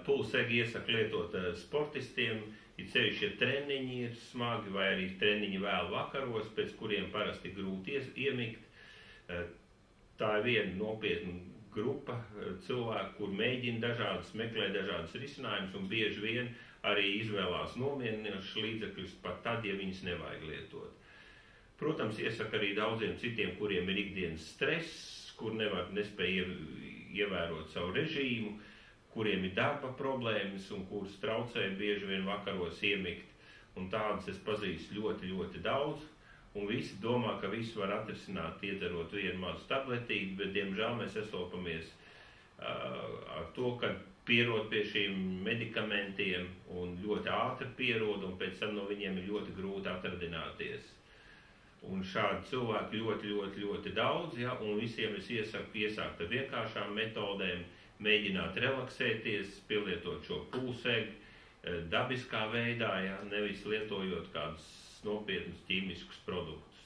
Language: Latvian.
Pulsegi iesaku lietot sportistiem, it sevišķi, ja treniņi ir smagi vai arī treniņi vēl vakaros, pēc kuriem parasti grūti iemigt. Tā ir viena nopietna grupa cilvēku, kur mēģina meklē dažādas risinājumus un bieži vien arī izvēlās nomierinošas līdzekļus pat tad, ja viņas nevajag lietot. Protams, iesaka arī daudziem citiem, kuriem ir ikdienas stress, kur nespēja ievērot savu režīmu, kuriem ir darba problēmas un kurus traucē bieži vien vakaros iemigt. Un tādas es pazīstu ļoti, ļoti daudz. Un visi domā, ka visu var atrisināt, iedzerot vienu mazu tabletīti, bet, diemžēl, mēs sastopamies ar to, ka pierod pie šiem medikamentiem un ļoti ātri pierod, un pēc tam no viņiem ir ļoti grūti atradināties. Un šādi cilvēki ļoti, ļoti, ļoti daudz, ja, un visiem es iesaku iesākt ar vienkāršām metodēm, mēģināt relaksēties, pielietot šo pulsegi dabiskā veidā, ja, nevis lietojot kādus nopietnus ķīmiskus produktus.